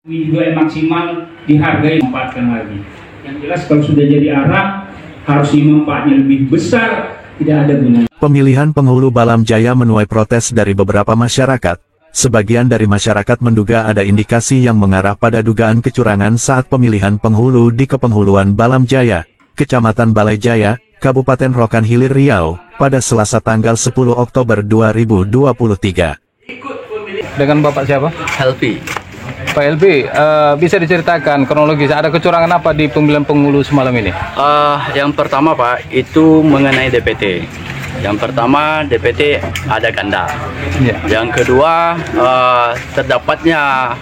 Juga yang maksimal dihargai manfaatkan lagi. Yang jelas kalau sudah jadi Arab harusnya manfaatnya lebih besar, tidak ada gunanya. Pemilihan penghulu Balam Jaya menuai protes dari beberapa masyarakat. Sebagian dari masyarakat menduga ada indikasi yang mengarah pada dugaan kecurangan saat pemilihan penghulu di Kepenghuluan Balam Jaya, Kecamatan Balai Jaya, Kabupaten Rokan Hilir Riau, pada Selasa tanggal 10 Oktober 2023. Dengan Bapak siapa? Helpi. Pak Helpi, bisa diceritakan kronologis ada kecurangan apa di pemilihan penghulu semalam ini? Yang pertama Pak, itu mengenai DPT. Yang pertama DPT ada ganda. Ya. Yang kedua terdapatnya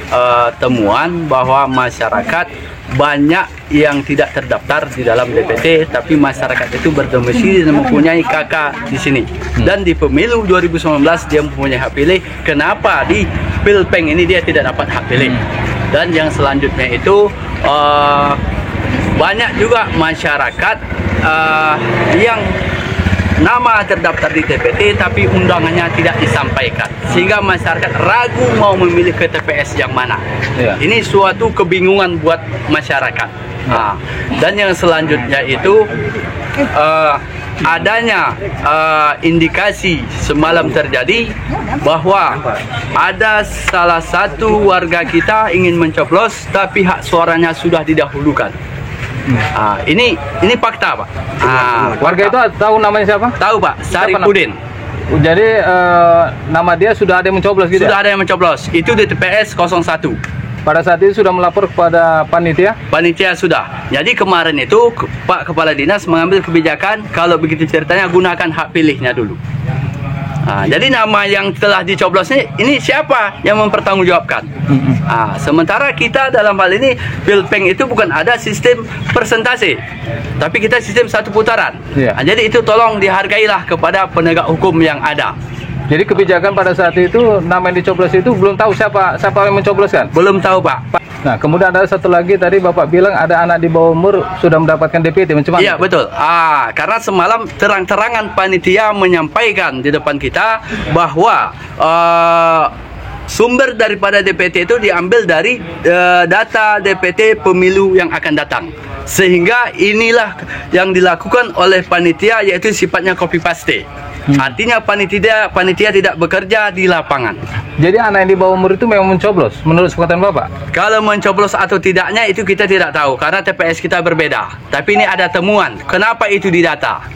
temuan bahwa masyarakat banyak yang tidak terdaftar di dalam DPT, tapi masyarakat itu berdomisili dan mempunyai KK di sini. Dan di pemilu 2019 dia mempunyai hak pilih. Kenapa di Pilpeng ini dia tidak dapat hak pilih? Dan yang selanjutnya itu banyak juga masyarakat yang nama terdaftar di DPT tapi undangannya tidak disampaikan, sehingga masyarakat ragu mau memilih ke TPS yang mana. Ya. Ini suatu kebingungan buat masyarakat. Dan yang selanjutnya itu adanya indikasi semalam terjadi bahwa ada salah satu warga kita ingin mencoblos tapi hak suaranya sudah didahulukan. Ini fakta Pak. Warga itu tahu namanya siapa? Tahu Pak, Saripudin. Jadi nama dia sudah ada yang mencoblos gitu? Sudah ada yang mencoblos. Itu di TPS 01. Pada saat itu sudah melapor kepada panitia? Panitia sudah. Jadi kemarin itu Pak Kepala Dinas mengambil kebijakan kalau begitu ceritanya gunakan hak pilihnya dulu. Jadi nama yang telah dicoblos ini siapa yang mempertanggungjawabkan? Sementara kita dalam hal ini Pilpeng itu bukan ada sistem persentase, tapi kita sistem satu putaran. Jadi itu tolong dihargailah kepada penegak hukum yang ada. Jadi kebijakan pada saat itu nama yang dicoblos itu belum tahu siapa yang mencobloskan? Belum tahu Pak. Nah kemudian ada satu lagi tadi Bapak bilang ada anak di bawah umur sudah mendapatkan DPT, macam mana? Iya betul. Karena semalam terang-terangan panitia menyampaikan di depan kita bahwa sumber daripada DPT itu diambil dari data DPT pemilu yang akan datang. Sehingga inilah yang dilakukan oleh panitia, yaitu sifatnya copy paste. Artinya panitia tidak bekerja di lapangan. Jadi anak yang di bawah umur itu memang mencoblos menurut sepengetahuan Bapak? Kalau mencoblos atau tidaknya itu kita tidak tahu karena TPS kita berbeda. Tapi ini ada temuan. Kenapa itu didata?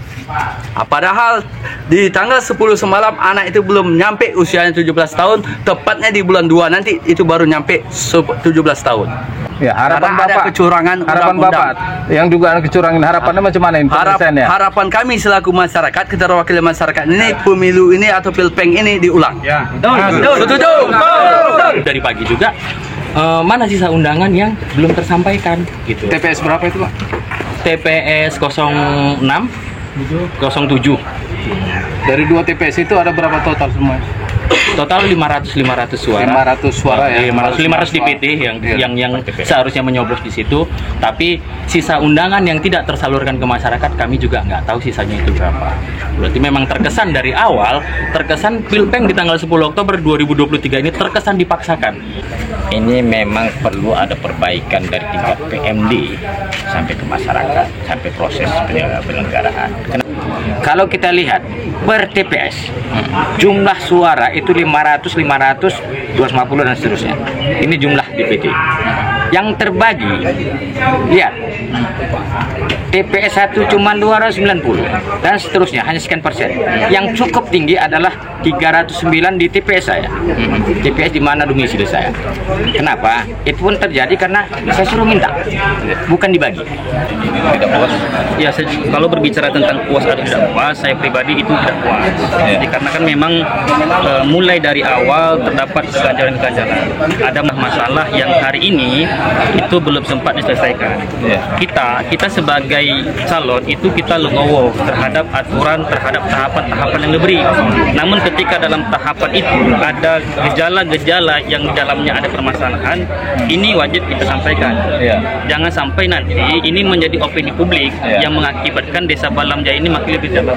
Padahal di tanggal 10 semalam anak itu belum nyampe usianya 17 tahun, tepatnya di bulan 2 nanti itu baru nyampe 17 tahun. Ya, harapan Bapak, ada kecurangan harapan Bapak yang juga ada kecurangan, harapannya macam mana ini? Harapan kami selaku masyarakat, kita wakil masyarakat ini pemilu ini atau Pilpeng ini diulang. Ya. Setuju. Dari pagi juga mana sisa undangan yang belum tersampaikan gitu. TPS berapa itu Pak? TPS 06 07. Dari 2 TPS itu ada berapa total semua? Total 500 suara. 500 suara ya. 500 DPT yang seharusnya menyoblos di situ, tapi sisa undangan yang tidak tersalurkan ke masyarakat kami juga nggak tahu sisanya itu berapa. Berarti memang terkesan dari awal, terkesan Pilpeng di tanggal 10 Oktober 2023 ini terkesan dipaksakan. Ini memang perlu ada perbaikan dari tingkat PMD sampai ke masyarakat, sampai proses penyelenggaraan. Kalau kita lihat per TPS, jumlah suara itu 500, 250 dan seterusnya. Ini jumlah DPT. Yang terbagi, lihat, TPS 1 cuma 290 dan seterusnya, hanya sekian persen. Yang cukup tinggi adalah 309 di TPS saya. TPS di mana domisili saya. Kenapa? Itu pun terjadi karena saya suruh minta, bukan dibagi. Tidak puas. Ya, kalau berbicara tentang puas atau tidak puas, saya pribadi itu tidak puas. Jadi karena kan memang mulai dari awal terdapat keganjalan-keganjalan. Ada masalah yang hari ini itu belum sempat diselesaikan. Kita sebagai calon itu kita legowo terhadap aturan, terhadap tahapan-tahapan yang diberi. Namun ketika dalam tahapan itu ada gejala-gejala yang di dalamnya ada permasalahan, ini wajib kita sampaikan. Jangan sampai nanti ini menjadi opini publik yang mengakibatkan Desa Balam Jaya ini makin lebih jauh.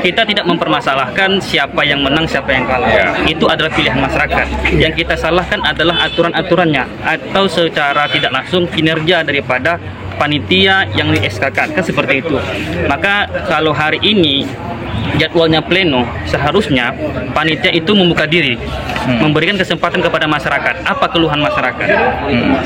Kita tidak mempermasalahkan siapa yang menang, siapa yang kalah. Itu adalah pilihan masyarakat. Yang kita salahkan adalah aturan-aturannya atau secara tidak langsung kinerja daripada panitia yang di SK-kan, kan seperti itu. Maka kalau hari ini jadwalnya pleno, seharusnya panitia itu membuka diri, memberikan kesempatan kepada masyarakat. Apa keluhan masyarakat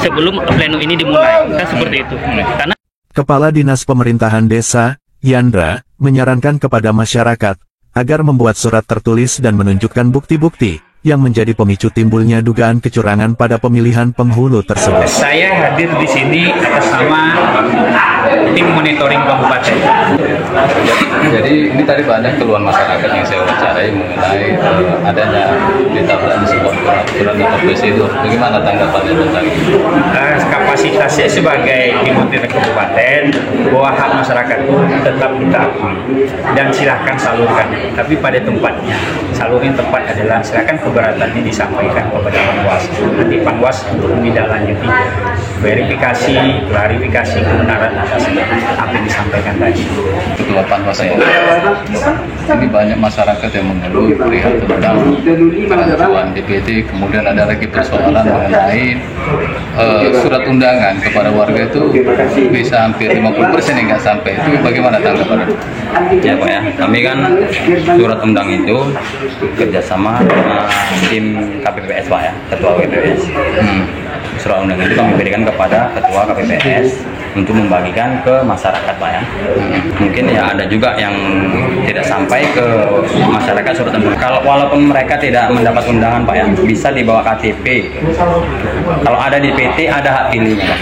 sebelum pleno ini dimulai, kan seperti itu. Karena Kepala Dinas Pemerintahan Desa, Yandra, menyarankan kepada masyarakat agar membuat surat tertulis dan menunjukkan bukti-bukti yang menjadi pemicu timbulnya dugaan kecurangan pada pemilihan penghulu tersebut. Saya hadir di sini atas nama tim monitoring kabupaten. Jadi ini tadi banyak keluhan masyarakat yang saya wawancarai mengenai adanya ditabrak di sebuah peraturan atau PC itu. Bagaimana tanggapannya tentang itu? Kapasitasnya sebagai tim monitoring kabupaten, bahwa hak masyarakat itu tetap kita akui dan silahkan salurkan. Tapi pada tempatnya, salurin tempat adalah silakan keberatannya disampaikan kepada Panwas. Nanti Panwas untuk menindaklanjuti verifikasi, klarifikasi kebenaran atas apa yang disampaikan tadi. Ketua Panwas saya. Ini banyak masyarakat yang mengeluh perihal tentang pengajuan DPT, kemudian ada lagi persoalan mengenai surat undangan kepada warga itu bisa hampir 50% yang nggak sampai. Itu bagaimana tanggapan? Ya Pak ya, kami kan surat undang itu kerjasama sama tim KPPS Pak ya, Ketua KPPS. Surat undang itu kami berikan kepada Ketua KPPS untuk membagikan ke masyarakat Pak ya. Mungkin ya ada juga yang tidak sampai ke masyarakat surat undangan. Kalau walaupun mereka tidak mendapat undangan Pak ya, bisa dibawa KTP. Kalau ada di PT ada hak pilihnya Pak.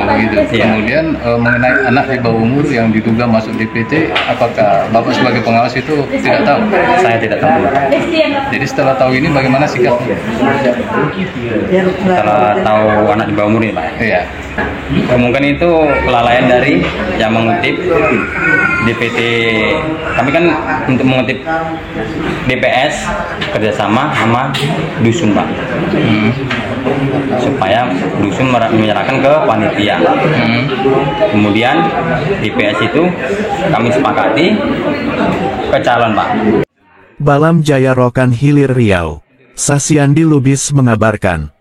Begitu. Ya. Kemudian mengenai anak di bawah umur yang diduga masuk DPT, apakah Bapak sebagai pengawas itu tidak tahu? Saya tidak tahu. Jadi setelah tahu ini bagaimana sikapnya? Setelah tahu anak di bawah umur ini Pak ya. Iya. Mungkin itu kelalaian dari yang mengutip DPT. Kami kan untuk mengutip DPS kerjasama sama dusun Pak, supaya dusun menyerahkan ke panitia. Kemudian DPS itu kami sepakati ke calon Pak. Balam Jaya Rokan Hilir Riau. Sasiandi Lubis mengabarkan.